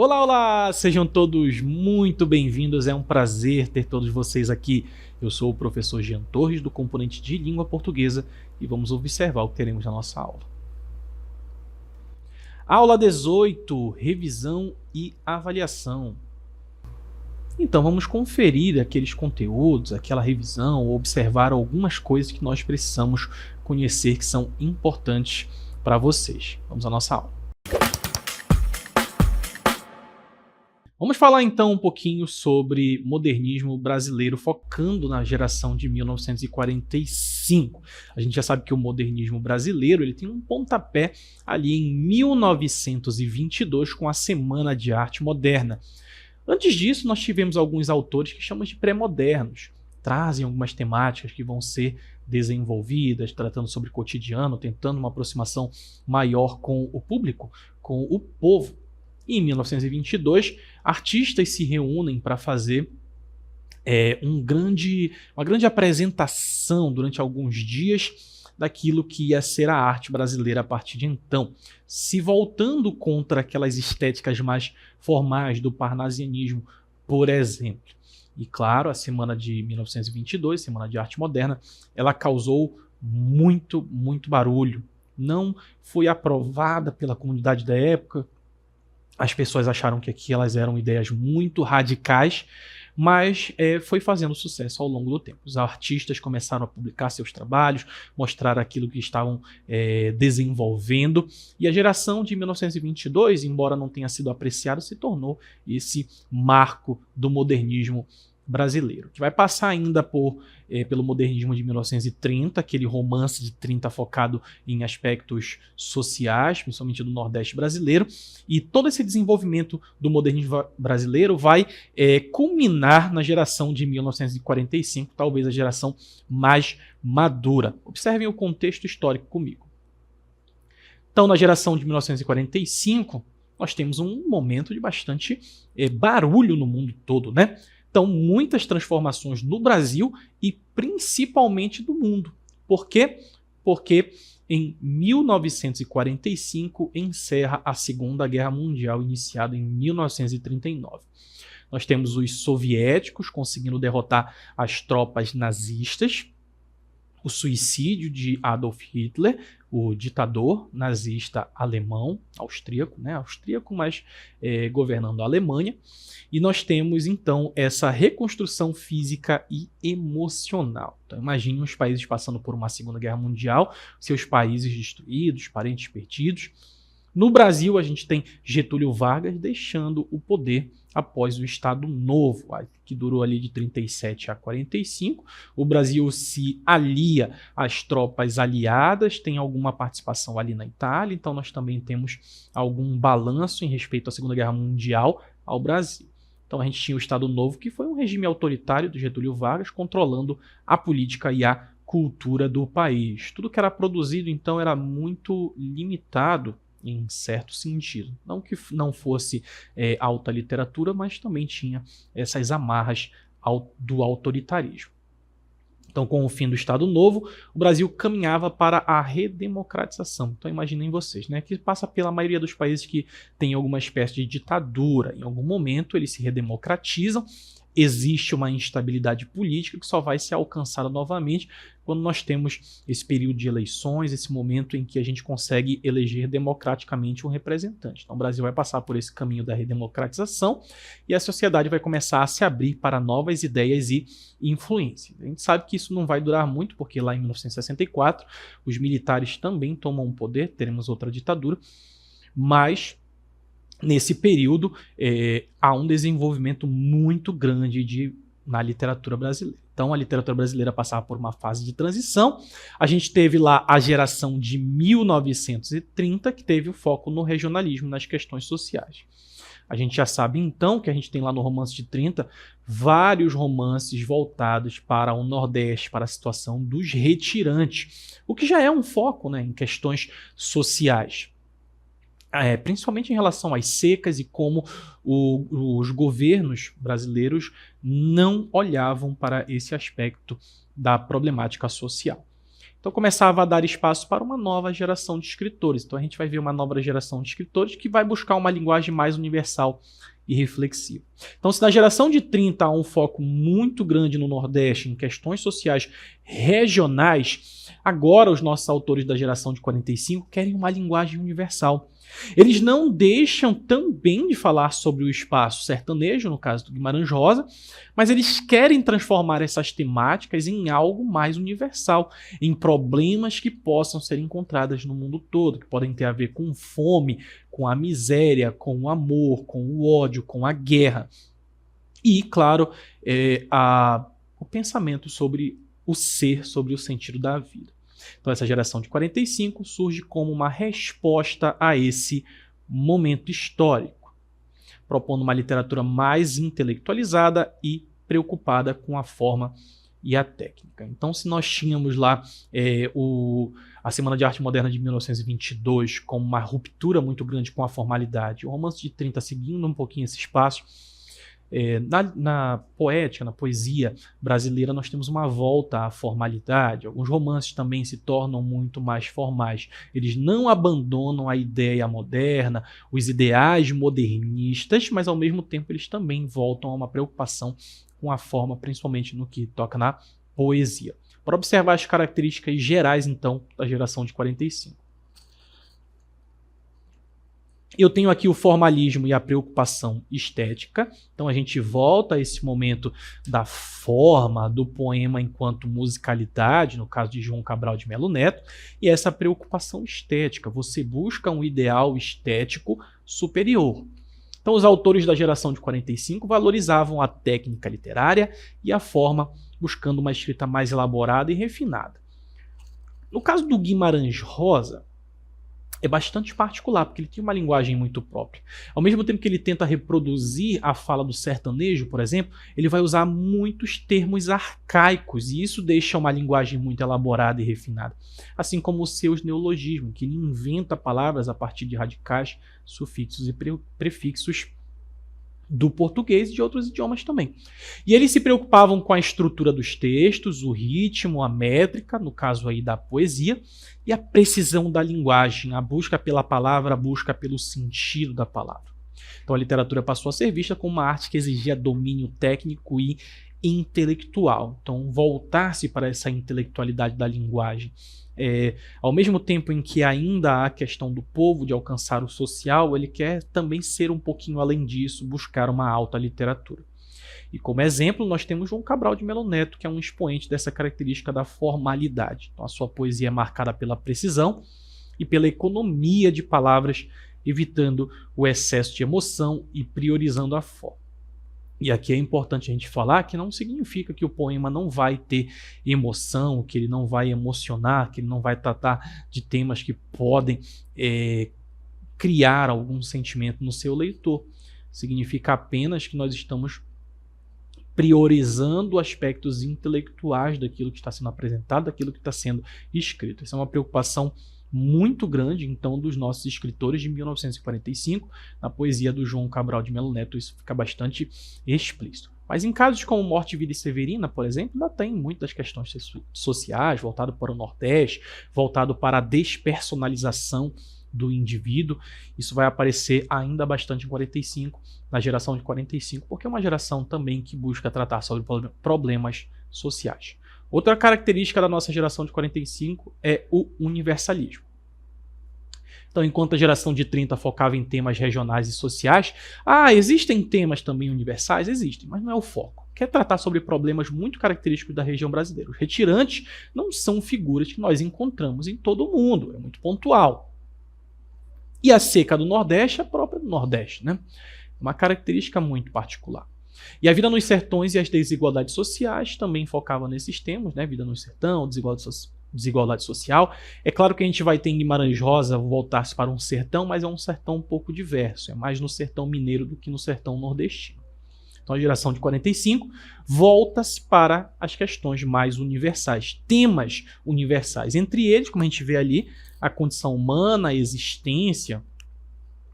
Olá, olá! Sejam todos muito bem-vindos, é um prazer ter todos vocês aqui. Eu sou o professor Jean Torres, do componente de língua portuguesa, e vamos observar o que teremos na nossa aula. Aula 18, revisão e avaliação. Então vamos conferir aqueles conteúdos, aquela revisão, ou observar algumas coisas que nós precisamos conhecer que são importantes para vocês. Vamos à nossa aula. Vamos falar então um pouquinho sobre modernismo brasileiro, focando na geração de 1945. A gente já sabe que o modernismo brasileiro ele tem um pontapé ali em 1922 com a Semana de Arte Moderna. Antes disso, nós tivemos alguns autores que chamamos de pré-modernos. Trazem algumas temáticas que vão ser desenvolvidas, tratando sobre o cotidiano, tentando uma aproximação maior com o público, com o povo. E em 1922, artistas se reúnem para fazer uma grande apresentação durante alguns dias daquilo que ia ser a arte brasileira a partir de então, se voltando contra aquelas estéticas mais formais do parnasianismo, por exemplo. E claro, a Semana de 1922, Semana de Arte Moderna, ela causou muito barulho. Não foi aprovada pela comunidade da época. As pessoas acharam que aquelas eram ideias muito radicais, mas foi fazendo sucesso ao longo do tempo. Os artistas começaram a publicar seus trabalhos, mostrar aquilo que estavam desenvolvendo, e a geração de 1922, embora não tenha sido apreciada, se tornou esse marco do modernismo brasileiro, que vai passar ainda pelo modernismo de 1930, aquele romance de 30 focado em aspectos sociais, principalmente do Nordeste brasileiro, e todo esse desenvolvimento do modernismo brasileiro vai culminar na geração de 1945, talvez a geração mais madura. Observem o contexto histórico comigo. Então, na geração de 1945, nós temos um momento de bastante barulho no mundo todo, né? Então, muitas transformações no Brasil e principalmente no mundo. Por quê? Porque em 1945 encerra a Segunda Guerra Mundial, iniciada em 1939. Nós temos os soviéticos conseguindo derrotar as tropas nazistas, o suicídio de Adolf Hitler, o ditador nazista alemão, austríaco, mas governando a Alemanha. E nós temos, então, essa reconstrução física e emocional. Então, imagine os países passando por uma Segunda Guerra Mundial, seus países destruídos, parentes perdidos. No Brasil, a gente tem Getúlio Vargas deixando o poder após o Estado Novo, que durou ali de 37 a 45. O Brasil se alia às tropas aliadas, tem alguma participação ali na Itália, então nós também temos algum balanço em respeito à Segunda Guerra Mundial ao Brasil. Então a gente tinha o Estado Novo, que foi um regime autoritário do Getúlio Vargas, controlando a política e a cultura do país. Tudo que era produzido, então, era muito limitado em certo sentido. Não que não fosse alta literatura, mas também tinha essas amarras do autoritarismo. Então, com o fim do Estado Novo, o Brasil caminhava para a redemocratização. Então, imaginem vocês, né, que passa pela maioria dos países que tem alguma espécie de ditadura. Em algum momento, eles se redemocratizam. Existe uma instabilidade política que só vai ser alcançada novamente quando nós temos esse período de eleições, esse momento em que a gente consegue eleger democraticamente um representante. Então o Brasil vai passar por esse caminho da redemocratização e a sociedade vai começar a se abrir para novas ideias e influências. A gente sabe que isso não vai durar muito, porque lá em 1964 os militares também tomam o poder, teremos outra ditadura, mas nesse período, há um desenvolvimento muito grande na literatura brasileira. Então, a literatura brasileira passava por uma fase de transição. A gente teve lá a geração de 1930, que teve o foco no regionalismo, nas questões sociais. A gente já sabe, então, que a gente tem lá no romance de 30 vários romances voltados para o Nordeste, para a situação dos retirantes, o que já é um foco, né, em questões sociais. Principalmente em relação às secas e como os governos brasileiros não olhavam para esse aspecto da problemática social. Então começava a dar espaço para uma nova geração de escritores. Então a gente vai ver uma nova geração de escritores que vai buscar uma linguagem mais universal e reflexiva. Então, se na geração de 30 há um foco muito grande no Nordeste em questões sociais regionais, agora os nossos autores da geração de 45 querem uma linguagem universal. Eles não deixam também de falar sobre o espaço sertanejo, no caso do Guimarães Rosa, mas eles querem transformar essas temáticas em algo mais universal, em problemas que possam ser encontrados no mundo todo, que podem ter a ver com fome, com a miséria, com o amor, com o ódio, com a guerra. E, claro, o pensamento sobre o ser, sobre o sentido da vida. Então essa geração de 45 surge como uma resposta a esse momento histórico, propondo uma literatura mais intelectualizada e preocupada com a forma e a técnica. Então, se nós tínhamos lá a Semana de Arte Moderna de 1922 como uma ruptura muito grande com a formalidade, o Romance de 30 seguindo um pouquinho esse espaço, na poética, na poesia brasileira, nós temos uma volta à formalidade. Alguns romances também se tornam muito mais formais. Eles não abandonam a ideia moderna, os ideais modernistas, mas ao mesmo tempo eles também voltam a uma preocupação com a forma, principalmente no que toca na poesia. Para observar as características gerais, então, da geração de 45. Eu tenho aqui o formalismo e a preocupação estética. Então a gente volta a esse momento da forma do poema enquanto musicalidade, no caso de João Cabral de Melo Neto, e essa preocupação estética. Você busca um ideal estético superior. Então os autores da geração de 45 valorizavam a técnica literária e a forma, buscando uma escrita mais elaborada e refinada. No caso do Guimarães Rosa, é bastante particular, porque ele tem uma linguagem muito própria. Ao mesmo tempo que ele tenta reproduzir a fala do sertanejo, por exemplo, ele vai usar muitos termos arcaicos, e isso deixa uma linguagem muito elaborada e refinada. Assim como os seus neologismos, que ele inventa palavras a partir de radicais, sufixos e prefixos do português e de outros idiomas também. E eles se preocupavam com a estrutura dos textos, o ritmo, a métrica, no caso aí da poesia, e a precisão da linguagem, a busca pela palavra, a busca pelo sentido da palavra. Então a literatura passou a ser vista como uma arte que exigia domínio técnico e intelectual. Então voltar-se para essa intelectualidade da linguagem, ao mesmo tempo em que ainda há a questão do povo, de alcançar o social, ele quer também ser um pouquinho além disso, buscar uma alta literatura. E como exemplo, nós temos João Cabral de Melo Neto, que é um expoente dessa característica da formalidade. Então, a sua poesia é marcada pela precisão e pela economia de palavras, evitando o excesso de emoção e priorizando a forma. E aqui é importante a gente falar que não significa que o poema não vai ter emoção, que ele não vai emocionar, que ele não vai tratar de temas que podem criar algum sentimento no seu leitor. Significa apenas que nós estamos priorizando aspectos intelectuais daquilo que está sendo apresentado, daquilo que está sendo escrito. Essa é uma preocupação muito grande, então, dos nossos escritores de 1945, na poesia do João Cabral de Melo Neto, isso fica bastante explícito. Mas em casos como Morte, Vida e Severina, por exemplo, ainda tem muitas questões sociais, voltado para o Nordeste, voltado para a despersonalização do indivíduo. Isso vai aparecer ainda bastante em 45, na geração de 45, porque é uma geração também que busca tratar sobre problemas sociais. Outra característica da nossa geração de 45 é o universalismo. Então, enquanto a geração de 30 focava em temas regionais e sociais, existem temas também universais? Existem, mas não é o foco. Quer tratar sobre problemas muito característicos da região brasileira. Os retirantes não são figuras que nós encontramos em todo o mundo, é muito pontual. E a seca do Nordeste é própria do Nordeste, né? Uma característica muito particular. E a vida nos sertões e as desigualdades sociais também focava nesses temas, né? Vida no sertão, desigualdade social. É claro que a gente vai ter em Guimarães Rosa voltar-se para um sertão, mas é um sertão um pouco diverso. É mais no sertão mineiro do que no sertão nordestino. Então a geração de 45 volta-se para as questões mais universais, temas universais. Entre eles, como a gente vê ali, a condição humana, a existência,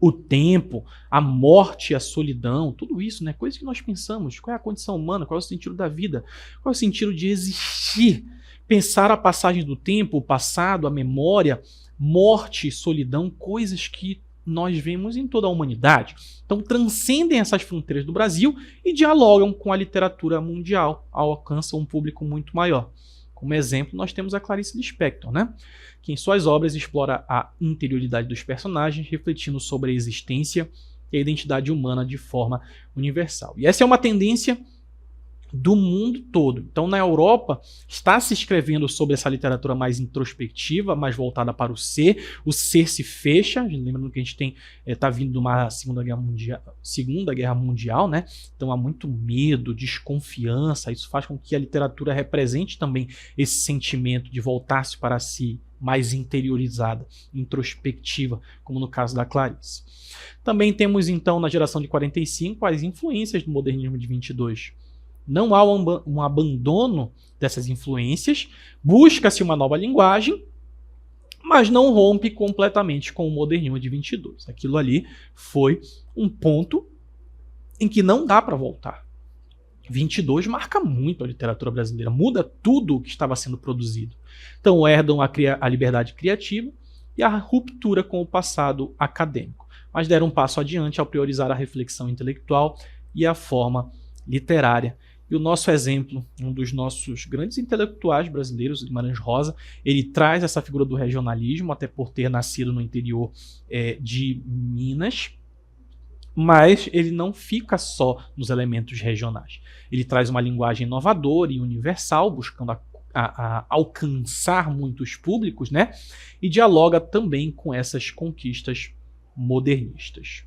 o tempo, a morte, a solidão, tudo isso, né? Coisas que nós pensamos. Qual é a condição humana? Qual é o sentido da vida? Qual é o sentido de existir? pensar a passagem do tempo, o passado, a memória, morte, solidão, coisas que nós vemos em toda a humanidade. Então transcendem essas fronteiras do Brasil e dialogam com a literatura mundial, alcançam um público muito maior. Como exemplo, nós temos a Clarice Lispector, né? Que em suas obras explora a interioridade dos personagens, refletindo sobre a existência e a identidade humana de forma universal. E essa é uma tendência do mundo todo. Então, na Europa, está se escrevendo sobre essa literatura mais introspectiva, mais voltada para o ser se fecha. Lembrando que a gente está vindo de uma Segunda Guerra Mundial, né? Então há muito medo, desconfiança. Isso faz com que a literatura represente também esse sentimento de voltar-se para si, mais interiorizada, introspectiva, como no caso da Clarice. Também temos, então, na geração de 45, as influências do modernismo de 22. Não há um abandono dessas influências, busca-se uma nova linguagem, mas não rompe completamente com o modernismo de 22. Aquilo ali foi um ponto em que não dá para voltar. 22 marca muito a literatura brasileira, muda tudo o que estava sendo produzido. Então herdam a liberdade criativa e a ruptura com o passado acadêmico, mas deram um passo adiante ao priorizar a reflexão intelectual e a forma literária. E o nosso exemplo, um dos nossos grandes intelectuais brasileiros, Guimarães Rosa, ele traz essa figura do regionalismo, até por ter nascido no interior de Minas, mas ele não fica só nos elementos regionais. Ele traz uma linguagem inovadora e universal, buscando alcançar muitos públicos, né? E dialoga também com essas conquistas modernistas.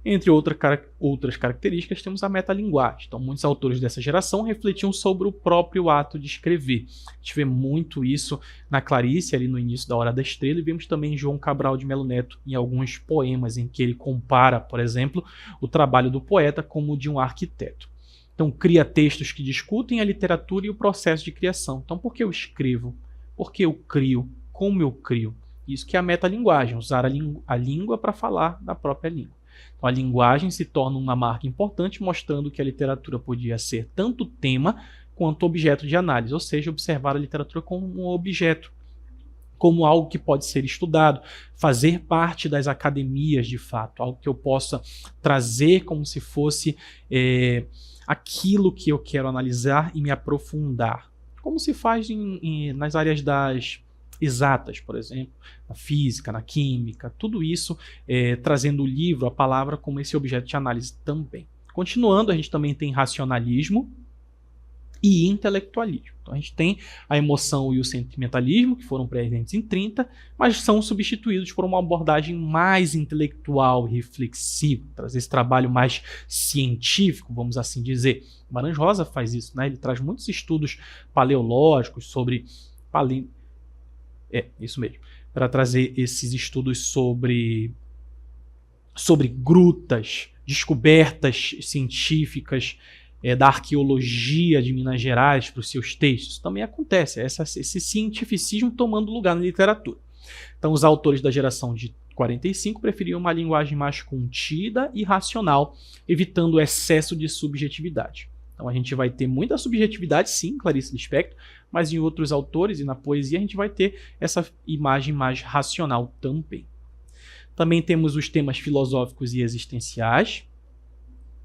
Entre outras características, temos a metalinguagem. Então, muitos autores dessa geração refletiam sobre o próprio ato de escrever. A gente vê muito isso na Clarice, ali no início da Hora da Estrela, e vemos também em João Cabral de Melo Neto, em alguns poemas, em que ele compara, por exemplo, o trabalho do poeta como o de um arquiteto. Então, cria textos que discutem a literatura e o processo de criação. Então, por que eu escrevo? Por que eu crio? Como eu crio? Isso que é a metalinguagem, usar a língua para falar da própria língua. Então, a linguagem se torna uma marca importante, mostrando que a literatura podia ser tanto tema quanto objeto de análise, ou seja, observar a literatura como um objeto, como algo que pode ser estudado, fazer parte das academias de fato, algo que eu possa trazer como se fosse aquilo que eu quero analisar e me aprofundar, como se faz nas áreas das exatas, por exemplo, na física, na química, tudo isso trazendo o livro, a palavra, como esse objeto de análise também. Continuando, a gente também tem racionalismo e intelectualismo. Então a gente tem a emoção e o sentimentalismo, que foram presentes em 30, mas são substituídos por uma abordagem mais intelectual e reflexiva, trazer esse trabalho mais científico, vamos assim dizer. Guimarães Rosa faz isso, né? Ele traz muitos estudos paleológicos sobre isso mesmo, para trazer esses estudos sobre grutas, descobertas científicas da arqueologia de Minas Gerais para os seus textos. Isso também acontece, esse cientificismo tomando lugar na literatura. Então, os autores da geração de 45 preferiam uma linguagem mais contida e racional, evitando o excesso de subjetividade. Então, a gente vai ter muita subjetividade, sim, Clarice Lispector, mas em outros autores e na poesia a gente vai ter essa imagem mais racional também. Também temos os temas filosóficos e existenciais.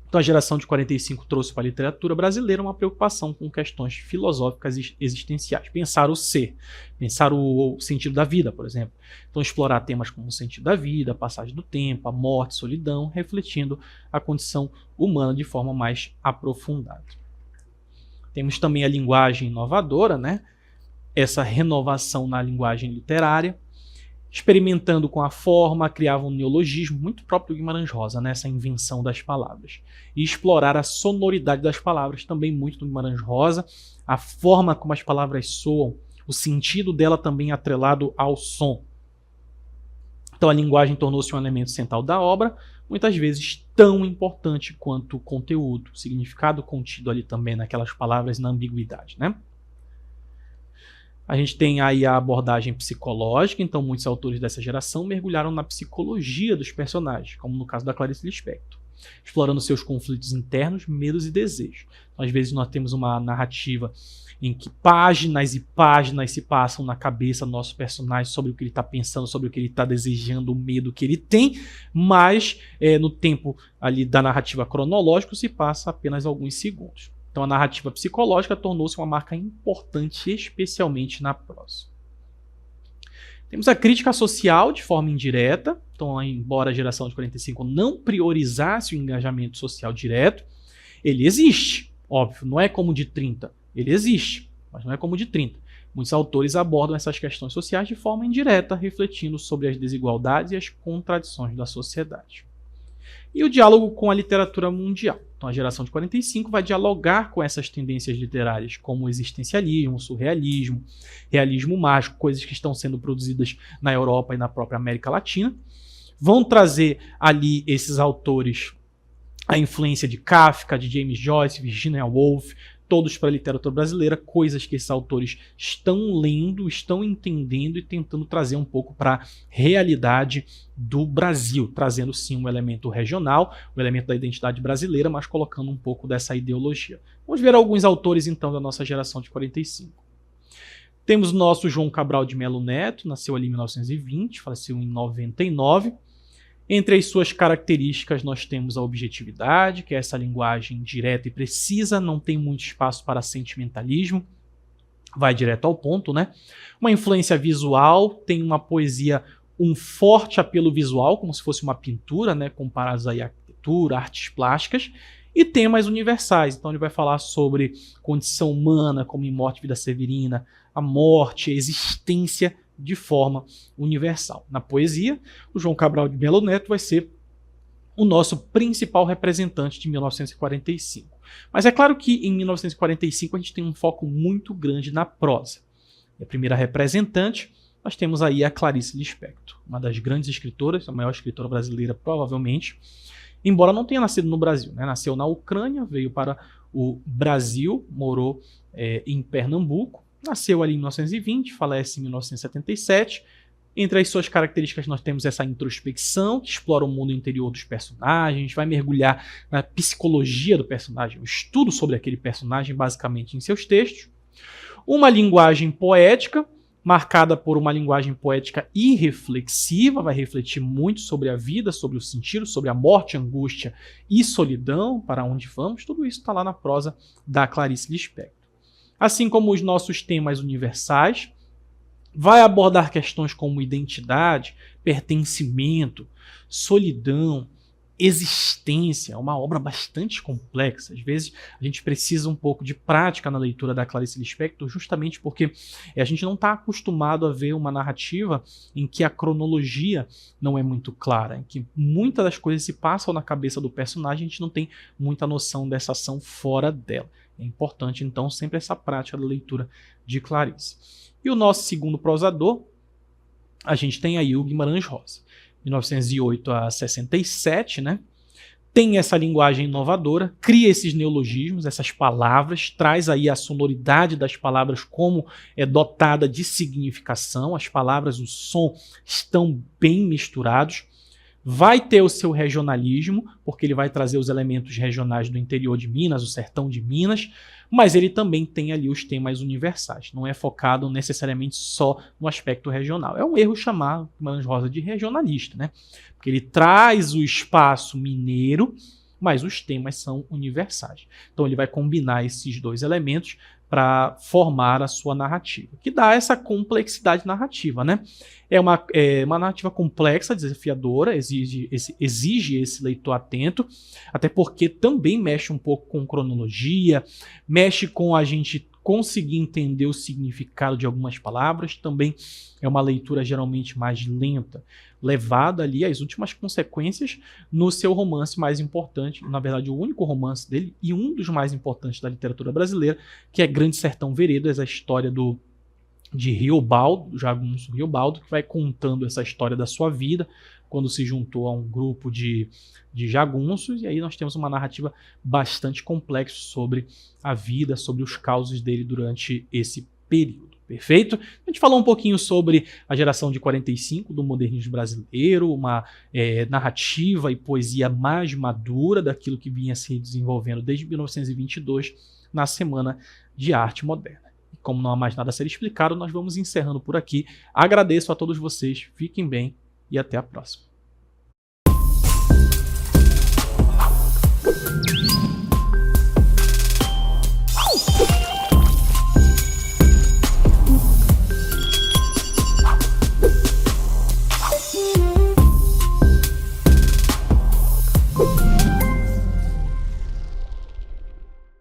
Então a geração de 45 trouxe para a literatura brasileira uma preocupação com questões filosóficas e existenciais. Pensar o ser, pensar o sentido da vida, por exemplo. Então explorar temas como o sentido da vida, a passagem do tempo, a morte, solidão, refletindo a condição humana de forma mais aprofundada. Temos também a linguagem inovadora, né? Essa renovação na linguagem literária. Experimentando com a forma, criava um neologismo muito próprio do Guimarães Rosa, né? Essa invenção das palavras. E explorar a sonoridade das palavras, também muito do Guimarães Rosa, a forma como as palavras soam, o sentido dela também atrelado ao som. Então a linguagem tornou-se um elemento central da obra, muitas vezes tão importante quanto o conteúdo, o significado contido ali também naquelas palavras, na ambiguidade, né? A gente tem aí a abordagem psicológica, então muitos autores dessa geração mergulharam na psicologia dos personagens, como no caso da Clarice Lispector. explorando seus conflitos internos, medos e desejos. Então, às vezes nós temos uma narrativa em que páginas e páginas se passam na cabeça do nosso personagem sobre o que ele está pensando, sobre o que ele está desejando, o medo que ele tem, mas no tempo ali da narrativa cronológica se passa apenas alguns segundos. Então a narrativa psicológica tornou-se uma marca importante, especialmente na prosa. Temos a crítica social de forma indireta. Então, embora a geração de 45 não priorizasse o engajamento social direto, ele existe, óbvio, não é como o de 30. Ele existe, mas não é como o de 30. Muitos autores abordam essas questões sociais de forma indireta, refletindo sobre as desigualdades e as contradições da sociedade. E o diálogo com a literatura mundial. Então, a geração de 45 vai dialogar com essas tendências literárias, como o existencialismo, o surrealismo, realismo mágico, coisas que estão sendo produzidas na Europa e na própria América Latina. Vão trazer ali esses autores a influência de Kafka, de James Joyce, Virginia Woolf, todos para a literatura brasileira, coisas que esses autores estão lendo, estão entendendo e tentando trazer um pouco para a realidade do Brasil, trazendo sim um elemento regional, um elemento da identidade brasileira, mas colocando um pouco dessa ideologia. Vamos ver alguns autores então da nossa geração de 45. Temos o nosso João Cabral de Melo Neto, nasceu ali em 1920, faleceu em 99. Entre as suas características, nós temos a objetividade, que é essa linguagem direta e precisa, não tem muito espaço para sentimentalismo, vai direto ao ponto, né? Uma influência visual, tem uma poesia, um forte apelo visual, como se fosse uma pintura, né? Comparados aí à arquitetura, artes plásticas, e temas universais. Então ele vai falar sobre condição humana, como em Morte e Vida Severina, a morte, a existência de forma universal. Na poesia, o João Cabral de Melo Neto vai ser o nosso principal representante de 1945. Mas é claro que em 1945 a gente tem um foco muito grande na prosa. E a primeira representante, nós temos aí a Clarice Lispector, uma das grandes escritoras, a maior escritora brasileira provavelmente, embora não tenha nascido no Brasil, né? Nasceu na Ucrânia, veio para o Brasil, morou em Pernambuco, nasceu ali em 1920, falece em 1977. Entre as suas características nós temos essa introspecção, que explora o mundo interior dos personagens, vai mergulhar na psicologia do personagem, o estudo sobre aquele personagem basicamente em seus textos. Uma linguagem poética, marcada por uma linguagem poética irreflexiva, vai refletir muito sobre a vida, sobre o sentido, sobre a morte, angústia e solidão, para onde vamos. Tudo isso está lá na prosa da Clarice Lispector. Assim como os nossos temas universais, vai abordar questões como identidade, pertencimento, solidão, existência. É uma obra bastante complexa. Às vezes a gente precisa um pouco de prática na leitura da Clarice Lispector, justamente porque a gente não está acostumado a ver uma narrativa em que a cronologia não é muito clara, em que muitas das coisas se passam na cabeça do personagem, a gente não tem muita noção dessa ação fora dela. É importante, então, sempre essa prática da leitura de Clarice. E o nosso segundo prosador, a gente tem aí o Guimarães Rosa, 1908 a 67, né? Tem essa linguagem inovadora, cria esses neologismos, essas palavras, traz aí a sonoridade das palavras como é dotada de significação, as palavras, o som estão bem misturados. Vai ter o seu regionalismo, porque ele vai trazer os elementos regionais do interior de Minas, o sertão de Minas, mas ele também tem ali os temas universais. Não é focado necessariamente só no aspecto regional. É um erro chamar Guimarães Rosa de regionalista, né? Porque ele traz o espaço mineiro, mas os temas são universais. Então ele vai combinar esses dois elementos para formar a sua narrativa, que dá essa complexidade narrativa, né? É uma narrativa complexa, desafiadora, exige esse leitor atento, até porque também mexe um pouco com cronologia, mexe com a gente conseguir entender o significado de algumas palavras, também é uma leitura geralmente mais lenta, levada ali às últimas consequências no seu romance mais importante, na verdade o único romance dele e um dos mais importantes da literatura brasileira, que é Grande Sertão Veredas, a história de Riobaldo, Jagunço Riobaldo, que vai contando essa história da sua vida, quando se juntou a um grupo de jagunços, e aí nós temos uma narrativa bastante complexa sobre a vida, sobre os causos dele durante esse período. Perfeito? A gente falou um pouquinho sobre a geração de 45 do modernismo brasileiro, uma narrativa e poesia mais madura daquilo que vinha se desenvolvendo desde 1922 na Semana de Arte Moderna. E como não há mais nada a ser explicado, nós vamos encerrando por aqui. Agradeço a todos vocês, fiquem bem e até a próxima.